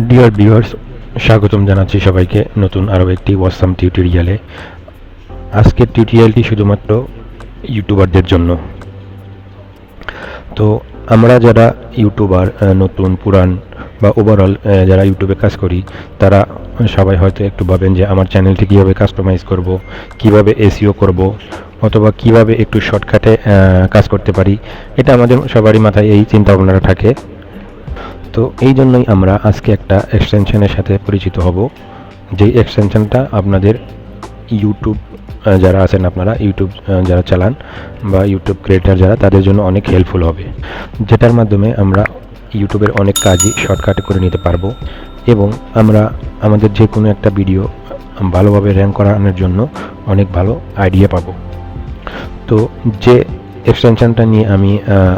Dear viewers, স্বাগতম জানাচ্ছি সবাইকে নতুন আরও একটি ওয়াসাম টিউটোরিয়ালে। আজকের টিউটোরিয়ালটি শুধুমাত্র ইউটিউবারদের জন্য। তো আমরা যারা ইউটিউবার, নতুন পুরান বা ওভারঅল যারা ইউটিউবে কাজ করি, তারা সবাই হয়তো একটু ভাবেন যে আমার চ্যানেলটি কীভাবে কাস্টমাইজ করব, কিভাবে এসইও করব, অথবা কিভাবে একটু শর্টকাটে কাজ করতে পারি। এটা আমাদের সবারই মাথায় এই চিন্তা ভাবনাটা থাকে। তো এই জন্যই আমরা আজকে একটা এক্সটেনশনের সাথে পরিচিত হব, যেই এক্সটেনশনটা আপনাদের ইউটিউব যারা আছেন, আপনারা ইউটিউব যারা চালান বা ইউটিউব ক্রিয়েটার যারা, তাদের জন্য অনেক হেল্পফুল হবে, যেটার মাধ্যমে আমরা ইউটিউবের অনেক কাজই শর্টকাটে করে নিতে পারবো এবং আমরা আমাদের যে কোনো একটা ভিডিও ভালোভাবে র্যাঙ্ক করানোর জন্য অনেক ভালো আইডিয়া পাবো। তো যে এক্সটেনশনটা নিয়ে আমি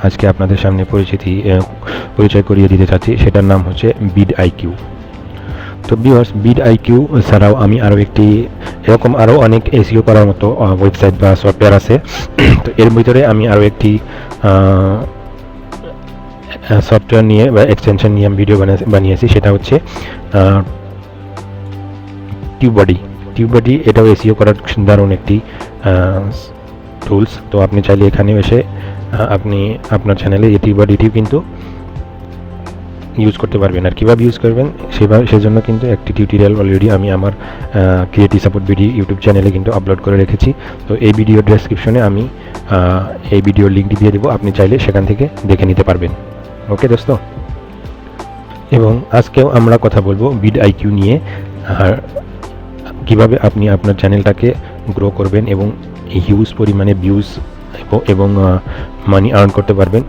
আজকে আপনাদের সামনে পরিচয় করিয়ে দিতে চাচ্ছি, সেটার নাম হচ্ছে vidIQ। তো ভিউয়ার্স, vidIQ ছাড়াও আমি আরও এরকম আরও অনেক এসইও করার মতো ওয়েবসাইট বা সফটওয়্যার আছে। তো এর ভিতরে আমি আরও একটি সফটওয়্যার নিয়ে বা এক্সটেনশন নিয়ে আমি ভিডিও বানিয়েছি, সেটা হচ্ছে টিউববডি। এটাও এসইও করার দারুণ একটি টুলস। তো আপনি চাইলে এখানে এসে আপনি আপনার চ্যানেলে এই টিউববডিটিও কিন্তু ইউজ করতে পারবেন। আর কীভাবে ইউজ করবেন সেজন্য কিন্তু একটি টিউটোরিয়াল অলরেডি আমি আমার ক্রিয়েটিভ সাপোর্ট ভিডিও ইউটিউব চ্যানেলে কিন্তু আপলোড করে রেখেছি। তো এই ভিডিও ডেসক্রিপশনে আমি এই ভিডিওর লিঙ্কটি দিয়ে দেবো, আপনি চাইলে সেখান থেকে দেখে নিতে পারবেন। ওকে দোস্ত, এবং আজকেও আমরা কথা বলবো vidIQ নিয়ে, আর কীভাবে আপনি আপনার চ্যানেলটাকে গ্রো করবেন এবং হিউজ পরিমাণে ভিউজ এবং মানি আর্ন করতে পারবেন,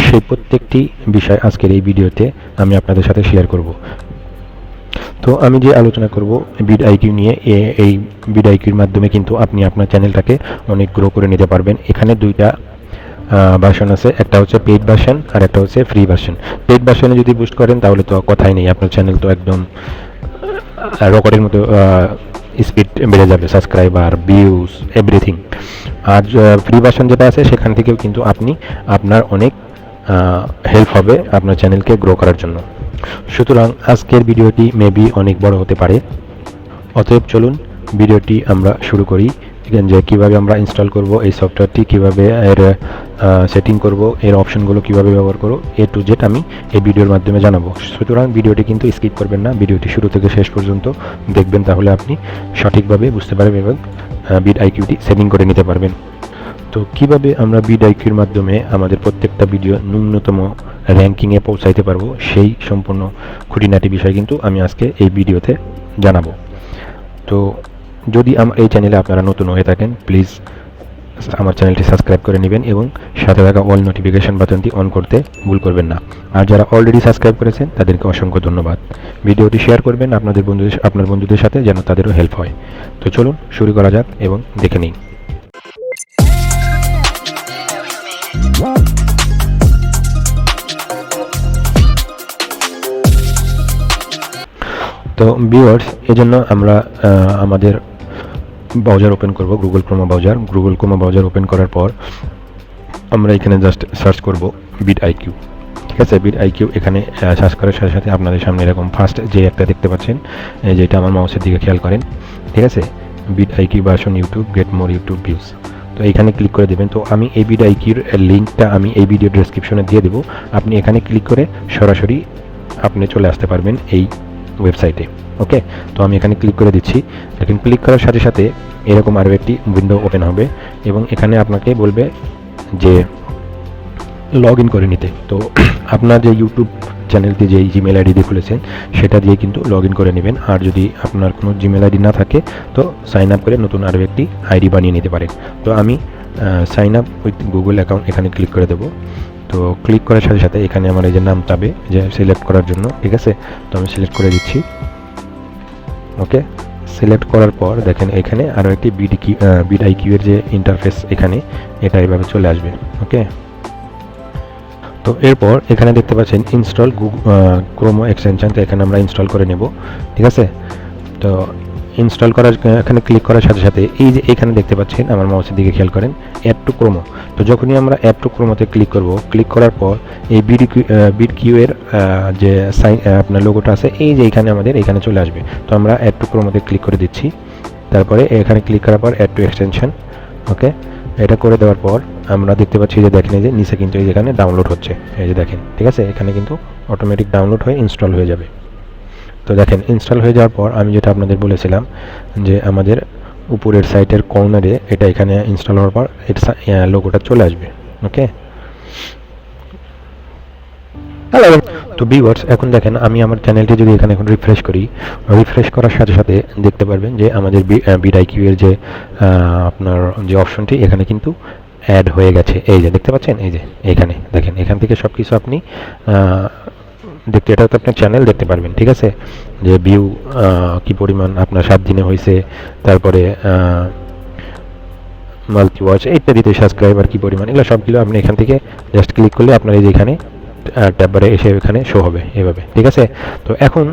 সেই প্রত্যেকটি বিষয় আজকের এই ভিডিওতে আমি আপনাদের সাথে শেয়ার করব। তো আমি যে আলোচনা করব vidIQ নিয়ে, এই vidIQর মাধ্যমে কিন্তু আপনি আপনার চ্যানেলটাকে অনেক গ্রো করে নিতে পারবেন। এখানে দুইটা ভার্সন আছে, একটা হচ্ছে পেইড ভার্সন আর একটা হচ্ছে ফ্রি ভার্সন। পেইড ভার্সনে যদি বুস্ট করেন তাহলে তো কথাই নেই, আপনার চ্যানেল তো একদম রকেটের মতো স্পিড বেড়ে যাবে, সাবস্ক্রাইবার, ভিউজ, এভরিথিং। আর ফ্রি ভার্সন যেটা আছে সেখান থেকেও কিন্তু আপনার অনেক হেল্প হবে আপনার চ্যানেলকে গ্রো করার জন্য। সুতরাং আজকের ভিডিওটি মেবি অনেক বড় হতে পারে, অতএব চলুন ভিডিওটি আমরা শুরু করি। যে কীভাবে আমরা ইনস্টল করব এই সফটওয়্যারটি, কীভাবে এর সেটিং করব, এর অপশনগুলো কীভাবে ব্যবহার করব, এ টু জেড আমি এই ভিডিওর মাধ্যমে জানাবো। সুতরাং ভিডিওটি কিন্তু স্কিপ করবেন না, ভিডিওটি শুরু থেকে শেষ পর্যন্ত দেখবেন, তাহলে আপনি সঠিকভাবে বুঝতে পারবেন এবং vidIQটি সেটিং করে নিতে পারবেন। তো কীভাবে আমরা vidIQর মাধ্যমে আমাদের প্রত্যেকটা ভিডিও ন্যূনতম র্যাঙ্কিংয়ে পৌঁছাইতে পারবো, সেই সম্পূর্ণ খুঁটিনাটি বিষয় কিন্তু আমি আজকে এই ভিডিওতে জানাবো। তো যদি আমার এই চ্যানেলে আপনারা নতুন হয়ে থাকেন, প্লিজ আমার চ্যানেলটি সাবস্ক্রাইব করে নেবেন এবং সাথে থাকা অল নোটিফিকেশন বাটনটি অন করতে ভুল করবেন না। আর যারা অলরেডি সাবস্ক্রাইব করেছেন তাদেরকে অসংখ্য ধন্যবাদ। ভিডিওটি শেয়ার করবেন আপনার বন্ধুদের সাথে, যেন তাদেরও হেল্প হয়। তো চলুন শুরু করা যাক এবং দেখে নিন। তো ভিউয়ার্স, এজন্য আমরা আমাদের ব্রাউজার ওপেন করব, গুগল ক্রোম ব্রাউজার ওপেন করার পর আমরা এখানে জাস্ট সার্চ করব vidIQ। ঠিক আছে, vidIQ এখানে সার্চ করার সাথে সাথে আপনাদের সামনে এরকম ফার্স্ট যে একটা দেখতে পাচ্ছেন, যেটা আমার মাউসের দিকে খেয়াল করেন, ঠিক আছে, vidIQ version YouTube get more YouTube views. তো এইখানে ক্লিক করে দেবেন। তো আমি এই vidIQর লিঙ্কটা আমি এই ভিডিও ডেসক্রিপশনে দিয়ে দেবো, আপনি এখানে ক্লিক করে সরাসরি আপনি চলে আসতে পারবেন এই ওয়েবসাইটে। ওকে, তো আমি এখানে ক্লিক করে দিচ্ছি। দেখেন, ক্লিক করার সাথে সাথে এরকম আরও একটি উইন্ডো ওপেন হবে এবং এখানে আপনাকে বলবে যে লগ ইন করে নিতে। তো আপনার যে ইউটিউব চ্যানেলটি যে জিমেল আইডি দিয়ে খুলেছেন সেটা দিয়ে কিন্তু লগ ইন করে নেবেন। আর যদি আপনার কোনো জিমেল আইডি না থাকে তো সাইন আপ করে নতুন আরও একটি আইডি বানিয়ে নিতে পারেন। তো আমি sign up with Google account এখানে ক্লিক করে দেবো। তো ক্লিক করার সাথে সাথে এখানে আমার এই যে নাম চাবে যে সিলেক্ট করার জন্য, ঠিক আছে, তো আমি সিলেক্ট করে দিচ্ছি। ওকে, সিলেক্ট করার পর দেখেন এখানে আরও একটি vidIQ এর যে ইন্টারফেস, এখানে এটা এইভাবে চলে আসবে। ওকে, তো এরপর এখানে দেখতে পাচ্ছেন ইনস্টল ক্রোম এক্সটেনশন, তো এখানে আমরা ইনস্টল করে নেব। ঠিক আছে, তো ইনস্টল করার এখানে ক্লিক করার সাথে সাথে এই যে এখানে দেখতে পাচ্ছেন আমার মাউসের দিকে খেয়াল করেন অ্যাড টু ক্রোমো। তো যখনই আমরা অ্যাড টু ক্রোমোতে ক্লিক করব, ক্লিক করার পর এই vidIQ এর যে আপনার লোগোটা আছে এই যে এখানে আমাদের এখানে চলে আসবে। তো আমরা অ্যাড টু ক্রোমোতে ক্লিক করে দিচ্ছি, তারপরে এখানে ক্লিক করার পর অ্যাড টু এক্সটেনশন, ওকে এটা করে দেওয়ার পর আমরা দেখতে পাচ্ছি যে দেখেন এই যে নিচে কিন্তু এই যেখানে ডাউনলোড হচ্ছে, এই যে দেখেন, ঠিক আছে, এখানে কিন্তু অটোমেটিক ডাউনলোড হয়ে ইনস্টল হয়ে যাবে। তো দেখেন ইনস্টল হয়ে যাওয়ার পর আমি যেটা আপনাদের বলেছিলাম যে আমাদের উপরের সাইটের কর্নারে এটা এখানে ইনস্টল হওয়ার পর এর লোগোটা চলে আসবে, ওকে। হ্যালো, তো ভিউয়ার্স এখন দেখেন আমি আমার চ্যানেলটি যদি এখানে এখন রিফ্রেশ করি, রিফ্রেশ করার সাথে সাথে দেখতে পারবেন যে আমাদের vidIQ এর যে আপনার যে অপশনটি এখানে কিন্তু অ্যাড হয়ে গেছে, এই যে দেখতে পাচ্ছেন, এই যে এইখানে দেখেন এখান থেকে সব কিছু আপনি দেখতে, এটা তো আপনার চ্যানেল দেখতে পারবেন, ঠিক আছে, যে ভিউ কি পরিমাণ আপনার 7 দিনে হয়েছে, তারপরে মাল্টি ওয়াচ ইত্যাদিতে সাবস্ক্রাইবার কি পরিমাণ, এগুলো সবগুলো আপনি এখান থেকে জাস্ট ক্লিক করলে আপনার এই যে এখানে ট্যাববারে এসে এখানে শো হবে এভাবে, ঠিক আছে। তো এখন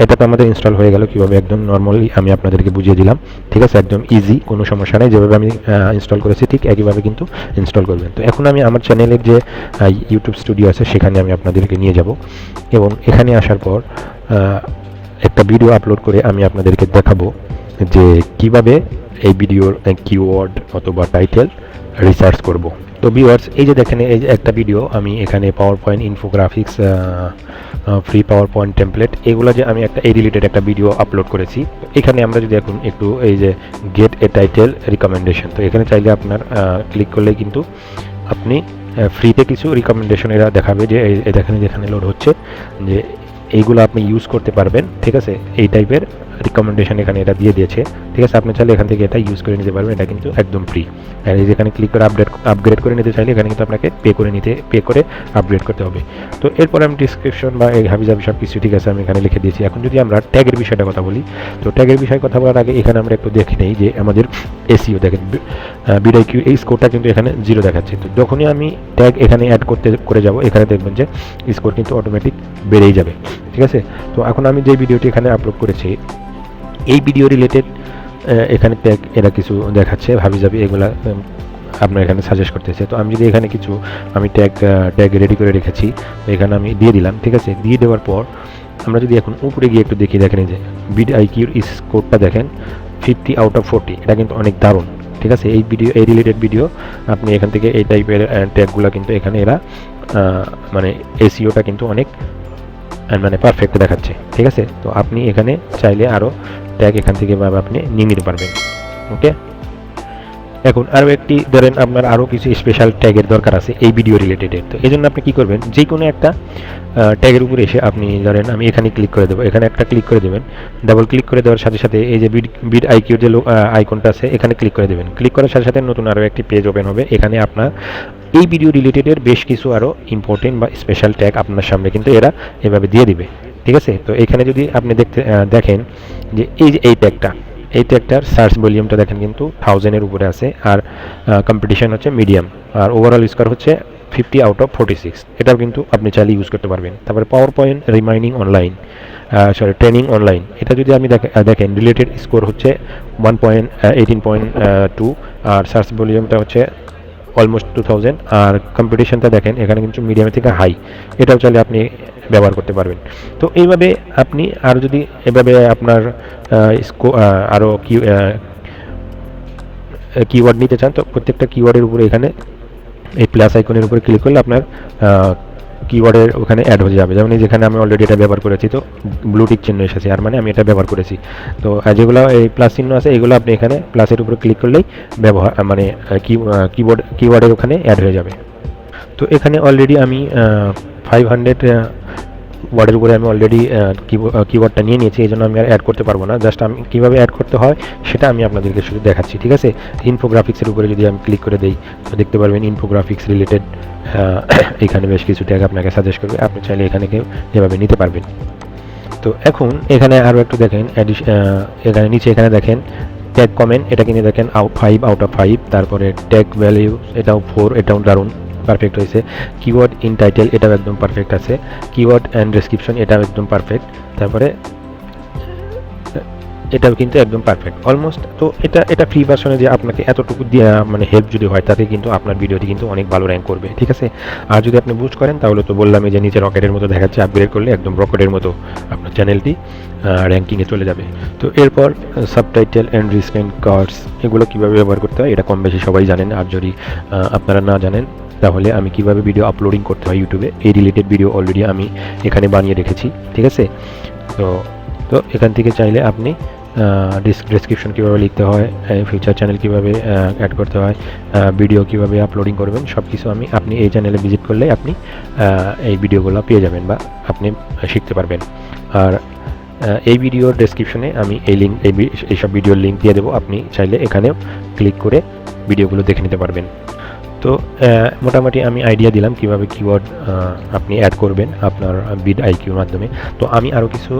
এটা তো আমাদের ইনস্টল হয়ে গেল কীভাবে, একদম নর্মালি আমি আপনাদেরকে বুঝিয়ে দিলাম, ঠিক আছে, একদম ইজি, কোনো সমস্যা নেই, যেভাবে আমি ইনস্টল করেছি ঠিক একইভাবে কিন্তু ইনস্টল করবেন। তো এখন আমি আমার চ্যানেলের যে ইউটিউব স্টুডিও আছে সেখানে আমি আপনাদেরকে নিয়ে যাব এবং এখানে আসার পর একটা ভিডিও আপলোড করে আমি আপনাদেরকে দেখাবো যে কিভাবে এই ভিডিওর কিওয়ার্ড অথবা টাইটেল রিসার্চ করব। তো ভিউয়ার্স এই যে দেখেন এই যে একটা ভিডিও আমি এখানে power point infographics free power point template এগুলো যে আমি একটা এই রিলেটেড একটা ভিডিও আপলোড করেছি। এখানে আমরা যদি এখন একটু এই যে গেট এ টাইটেল রিকমেন্ডেশন, তো এখানে চাইলে আপনার ক্লিক করলে কিন্তু আপনি ফ্রিতে কিছু রিকমেন্ডেশন এরা দেখাবে যে এই দেখেন যেখানে লোড হচ্ছে যে এইগুলো আপনি ইউজ করতে পারবেন, ঠিক আছে, এই টাইপের রিকমেন্ডেশন এখানে এটা দিয়ে দিয়েছে, ঠিক আছে, আপনি চাইলে এখান থেকে এটা ইউজ করে নিতে পারবেন, এটা কিন্তু একদম ফ্রি। আর এই যেখানে ক্লিক করে আপগ্রেড করে নিতে চাইলে এখানে কিন্তু আপনাকে পে করে আপগ্রেড করতে হবে। তো এরপর আমি ডিসক্রিপশন বা এই হাবিজাবি সব কিছু ঠিক আছে আমি এখানে লিখে দিয়েছি। এখন যদি আমরা ট্যাগের বিষয়টা কথা বলি, তো ট্যাগের বিষয়ে কথা বলার আগে এখানে আমরা একটু দেখে নেই যে আমাদের এসইও দেখেন vidIQ এই স্কোরটা কিন্তু এখানে 0 দেখাচ্ছে। তো যখনই আমি ট্যাগ এখানে অ্যাড করে যাব এখানে দেখবেন যে স্কোর কিন্তু অটোমেটিক বেড়েই যাবে, ঠিক আছে। তো এখন আমি যে ভিডিওটি এখানে আপলোড করেছি এই ভিডিও রিলেটেড এখানে ট্যাগ এরা কিছু দেখাচ্ছে হাবিজাবি এগুলা আপনার এখানে সাজেস্ট করতেছে। তো আমি যদি এখানে কিছু আমি ট্যাগ রেডি করে রেখেছি, তো এখানে আমি দিয়ে দিলাম, ঠিক আছে। দিয়ে দেওয়ার পর আমরা যদি এখন উপরে গিয়ে একটু দেখি, দেখেন এই যে vidIQর স্কোরটা দেখেন 50 আউট অফ 40, এটা কিন্তু অনেক দারুণ, ঠিক আছে। এই রিলেটেড ভিডিও আপনি এখান থেকে এই টাইপের ট্যাগগুলো কিন্তু এখানে এরা মানে এসইওটা কিন্তু অনেক মানে পারফেক্ট দেখাচ্ছে, ঠিক আছে। তো আপনি এখানে চাইলে আরও ট্যাগ এখান থেকে ভাবে আপনি নিয়ে নিতে পারবেন, ওকে। এখন আরও একটি ধরেন আপনার আরও কিছু স্পেশাল ট্যাগের দরকার আছে এই ভিডিও রিলেটেডের। তো এই জন্য আপনি কী করবেন, যে কোনো একটা ট্যাগের উপরে এসে আপনি ধরেন আমি এখানে ক্লিক করে দেবো, এখানে একটা ক্লিক করে দেবেন, ডাবল ক্লিক করে দেওয়ার সাথে সাথে এই যে vidIQর যে আইকনটা আছে এখানে ক্লিক করে দেবেন। ক্লিক করার সাথে সাথে নতুন আরও একটি পেজ ওপেন হবে, এখানে আপনার এই ভিডিও রিলেটেডের বেশ কিছু আরও ইম্পর্টেন্ট বা স্পেশাল ট্যাগ আপনার সামনে কিন্তু এরা এভাবে দিয়ে দিবে, ঠিক আছে। তো এখানে যদি আপনি দেখেন যে এই ট্যাগটার সার্চ ভলিউমটা দেখেন কিন্তু 1000-এর উপরে আছে, আর কম্পিটিশন হচ্ছে মিডিয়াম, আর ওভারঅল স্কোর হচ্ছে 50 আউট অফ 46, এটাও কিন্তু আপনি চাইলে ইউজ করতে পারবেন। তারপরে পাওয়ার পয়েন্ট ট্রেনিং অনলাইন, এটা যদি আমি দেখেন রিলেটেড স্কোর হচ্ছে 18.2, আর সার্চ ভলিউমটা হচ্ছে অলমোস্ট 2000, আর কম্পিটিশনটা দেখেন এখানে কিন্তু মিডিয়ামের থেকে হাই, এটাও চাইলে আপনি ব্যবহার করতে পারবেন। তো এইভাবে আপনি আরও যদি এভাবে আপনার আরও কিওয়ার্ড নিতে চান, তো প্রত্যেকটা কিওয়ার্ডের উপরে এখানে এই প্লাস আইকনের উপরে ক্লিক করলে আপনার কিওয়ার্ডের ওখানে অ্যাড হয়ে যাবে। যেমন যেখানে আমি অলরেডি এটা ব্যবহার করেছি, তো ব্লু টিক চিহ্ন এসেছে, আর মানে আমি এটা ব্যবহার করেছি। তো যেগুলো এই প্লাস চিহ্ন আছে এগুলো আপনি এখানে প্লাসের উপরে ক্লিক করলেই মানে কিওয়ার্ডের ওখানে অ্যাড হয়ে যাবে। তো এখানে অলরেডি আমি 500 ওয়ার্ডের উপরে আমি অলরেডি কিওয়ার্ডটা নিয়ে নিয়েছি, এই জন্য আমি আর অ্যাড করতে পারবো না। জাস্ট আমি কীভাবে অ্যাড করতে হয় সেটা আমি আপনাদেরকে শুধু দেখাচ্ছি, ঠিক আছে। ইনফোগ্রাফিক্সের উপরে যদি আমি ক্লিক করে দিই, তো দেখতে পারবেন ইনফোগ্রাফিক্স রিলেটেড এখানে বেশ কিছু ট্যাগ আপনাকে সাজেস্ট করবে, আপনি চাইলে এখানে এভাবে নিতে পারবেন। তো এখন এখানে আরও একটু দেখেন এখানে নিচে এখানে দেখেন ট্যাগ কমেন্ট, এটা কিনে দেখেন 5 আউট অফ 5, তারপরে ট্যাগ ভ্যালিউ এটাও 4, এটাও দারুণ পারফেক্ট হয়েছে। কিওয়ার্ড ইন টাইটেল এটাও একদম পারফেক্ট আছে। কিওয়ার্ড অ্যান্ড ডেসক্রিপশন এটাও একদম পারফেক্ট। তারপরে এটাও কিন্তু একদম পারফেক্ট অলমোস্ট। তো এটা ফ্রি ভার্সনে যে আপনাকে এতটুকু দিয়ে মানে হেল্প যদি হয়, তাতে কিন্তু আপনার ভিডিওটি কিন্তু অনেক ভালো র্যাঙ্ক করবে, ঠিক আছে। আর যদি আপনি বুস্ট করেন তাহলে তো বললামই যে নিচে রকেটের মতো দেখাচ্ছে, আপগ্রেড করলে একদম রকেটের মতো আপনার চ্যানেলটি র্যাঙ্কিংয়ে চলে যাবে। তো এরপর সাবটাইটেল অ্যান্ড রিসেন্ট কার্ডস, এগুলো কীভাবে ব্যবহার করতে হয় এটা কম বেশি সবাই জানেন। আর যদি আপনারা না জানেন তাহলে আমি কিভাবে ভিডিও আপলোডিং করতে হয় ইউটিউবে, এই রিলেটেড ভিডিও অলরেডি আমি এখানে বানিয়ে রেখেছি, ঠিক আছে। তো তো এখান থেকে চাইলে আপনি ডেসক্রিপশন কীভাবে লিখতে হয়, ফিউচার চ্যানেল কীভাবে অ্যাড করতে হয়, ভিডিও কীভাবে আপলোডিং করবেন, সব কিছু আপনি এই চ্যানেলে ভিজিট করলে আপনি এই ভিডিওগুলো পেয়ে যাবেন বা আপনি শিখতে পারবেন। আর এই ভিডিওর ডেসক্রিপশনে আমি এইসব ভিডিওর লিঙ্ক দিয়ে দেবো, আপনি চাইলে এখানেও ক্লিক করে ভিডিওগুলো দেখে নিতে পারবেন। তো মোটামুটি আমি আইডিয়া দিলাম কিভাবে কিওয়ার্ড আপনি অ্যাড করবেন আপনার vidIQর মাধ্যমে। তো আমি আরও কিছু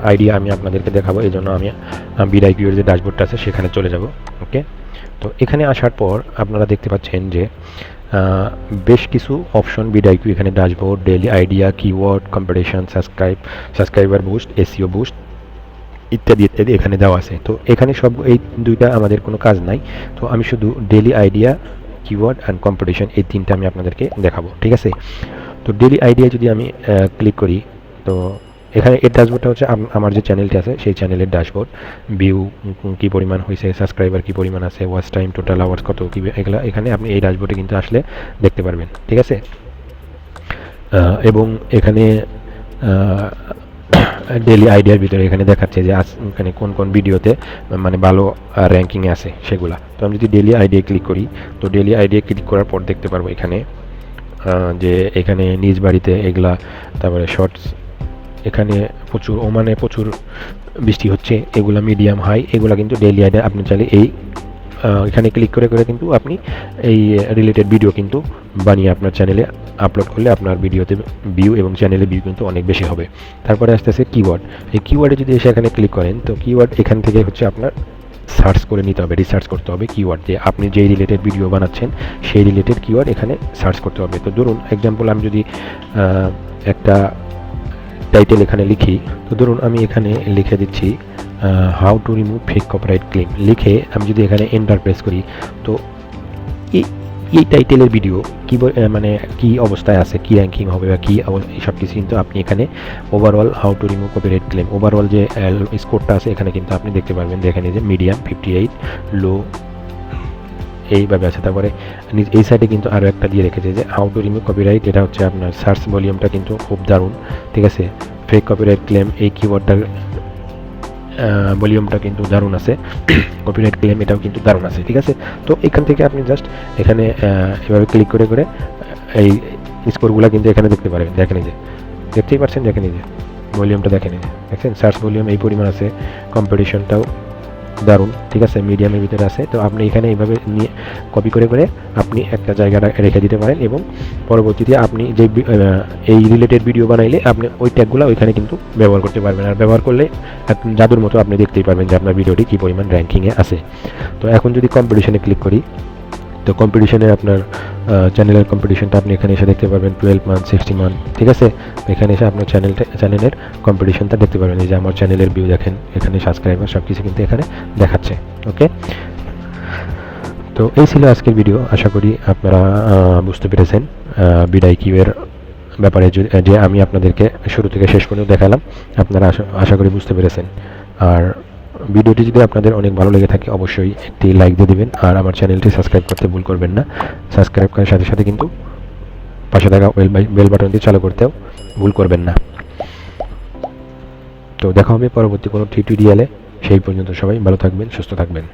আইডিয়া আমি আপনাদেরকে দেখাবো, এই জন্য আমি vidIQর যে ড্যাশবোর্ডটা আছে সেখানে চলে যাব। ওকে, তো এখানে আসার পর আপনারা দেখতে পাচ্ছেন যে বেশ কিছু অপশন vidIQ এখানে dashboard, daily idea, keyword, competition, subscriber boost, SEO boost ইত্যাদি ইত্যাদি এখানে দেওয়া আছে। তো এখানে সব এই দুইটা আমাদের কোনো কাজ নাই। তো আমি শুধু daily idea, keyword and competition এই তিনটা আমি আপনাদেরকে দেখাবো, ঠিক আছে। তো ডেইলি আইডিয়া যদি আমি ক্লিক করি, তো এখানে এর ড্যাশবোর্ডটা হচ্ছে আমার যে চ্যানেলটি আছে সেই চ্যানেলের ড্যাশবোর্ড, ভিউ কী পরিমাণ হয়েছে, সাবস্ক্রাইবার কী পরিমাণ আছে, ওয়াচ টাইম, টোটাল আওয়ার্স কত, কী এগুলো এখানে আপনি এই ড্যাশবোর্ডে কিন্তু আসলে দেখতে পারবেন, ঠিক আছে। এবং এখানে ডেইলি আইডিয়ার ভিতরে এখানে দেখাচ্ছে যে এখানে কোন কোন ভিডিওতে মানে ভালো র্যাঙ্কিংয়ে আছে সেগুলা। তো আমি যদি ডেইলি আইডিয়া ক্লিক করি, তো ডেইলি আইডিয়া ক্লিক করার পর দেখতে পারবো এখানে যে এখানে নিজ বাড়িতে এগুলা, তারপরে শর্টস, এখানে প্রচুর ওমানে প্রচুর বৃষ্টি হচ্ছে, এগুলা মিডিয়াম হাই, এগুলা কিন্তু ডেইলি আইডিয়া আপনি চাইলে এই এখানে ক্লিক করে করে কিন্তু আপনি এই রিলেটেড ভিডিও কিন্তু বানিয়ে আপনার চ্যানেলে আপলোড করলে আপনার ভিডিওতে ভিউ এবং চ্যানেলে ভিউ কিন্তু অনেক বেশি হবে। তারপরে আসতে আসতে কিওয়ার্ড, এই কিওয়ার্ডে যদি এসে এখানে ক্লিক করেন, তো কিওয়ার্ড এখান থেকে হচ্ছে আপনার সার্চ করে নিতে হবে, রিসার্চ করতে হবে কিওয়ার্ড, যে আপনি যেই রিলেটেড ভিডিও বানাচ্ছেন সেই রিলেটেড কিওয়ার্ড এখানে সার্চ করতে হবে। তো ধরুন এক্সাম্পল আমি যদি একটা টাইটেল এখানে লিখি, তো ধরুন আমি এখানে লিখে দিচ্ছি how to remove fake copyright claim, লিখে আমি যদি এখানে এন্টার প্রেস করি, তো এই টাইটেলের ভিডিও কী মানে কী অবস্থায় আছে, কী র্যাঙ্কিং হবে বা কী সব কিছু কিন্তু আপনি এখানে overall how to remove copyright claim overall যে স্কোরটা আছে এখানে কিন্তু আপনি দেখতে পারবেন, দেখেন যে মিডিয়াম 58, লো এইভাবে আছে। তারপরে এই সাইডে কিন্তু আরও একটা দিয়ে রেখেছে যে হাউ টু রিমুভ কপিরাইট, এটা হচ্ছে আপনার সার্চ ভলিউমটা কিন্তু খুব দারুণ, ঠিক আছে। ফেক কপিরাইট ক্লেম এই কিওয়ার্ডটার ভলিউমটা কিন্তু দারুণ আছে, কপিরাইট ক্লেম এটাও কিন্তু দারুণ আছে, ঠিক আছে। তো এখান থেকে আপনি জাস্ট এখানে এভাবে ক্লিক করে করে এই স্কোরগুলো কিন্তু এখানে দেখতে পারবেন, দেখেন এই যে দেখতেই পাচ্ছেন, দেখেন এই যে ভলিউমটা দেখেন এই যে দেখছেন, সার্চ ভলিউম এই পরিমাণ আছে, কম্পিটিশনটাও দারুণ, ঠিক আছে, মিডিয়ামের ভিতরে আছে। তো আপনি এখানে এইভাবে নিয়ে কপি করে করে আপনি একটা জায়গাটা রেখে দিতে পারেন এবং পরবর্তীতে আপনি যে এই রিলেটেড ভিডিও বানাইলে আপনি ওই ট্যাগগুলো ওইখানে কিন্তু ব্যবহার করতে পারবেন। আর ব্যবহার করলে একদম জাদুর মতো আপনি দেখতেই পারবেন যে আপনার ভিডিওটি কী পরিমাণ র্যাঙ্কিংয়ে আছে। তো এখন যদি কম্পিটিশনে ক্লিক করি, তো কম্পিটিশনে আপনার চ্যানেলের কম্পিটিশনটা আপনি এখানে এসে দেখতে পারবেন 12 মান্থ, 60 মান্থ, ঠিক আছে। এখানে এসে আপনার চ্যানেলের কম্পিটিশনটা দেখতে পারবেন, এই যে আমার চ্যানেলের ভিউ দেখেন, এখানে সাবস্ক্রাইবার সব কিছু কিন্তু এখানে দেখাচ্ছে। ওকে, তো এই ছিল আজকের ভিডিও, আশা করি আপনারা বুঝতে পেরেছেন vidIQ এর ব্যাপারে, যে আমি আপনাদেরকে শুরু থেকে শেষ পর্যন্ত দেখালাম, আপনারা আশা করি বুঝতে পেরেছেন। আর ভিডিওটি যদি আপনাদের অনেক ভালো লেগে থাকে অবশ্যই একটি লাইক দিয়ে দেবেন, আর আমার চ্যানেলটি সাবস্ক্রাইব করতে ভুল করবেন না। সাবস্ক্রাইব করার সাথে সাথে কিন্তু পাশে থাকা বেল বাটনটি চালু করতেও ভুল করবেন না। তো দেখা হবে পরবর্তী কোনো টিউটোরিয়ালে, সেই পর্যন্ত সবাই ভালো থাকবেন, সুস্থ থাকবেন।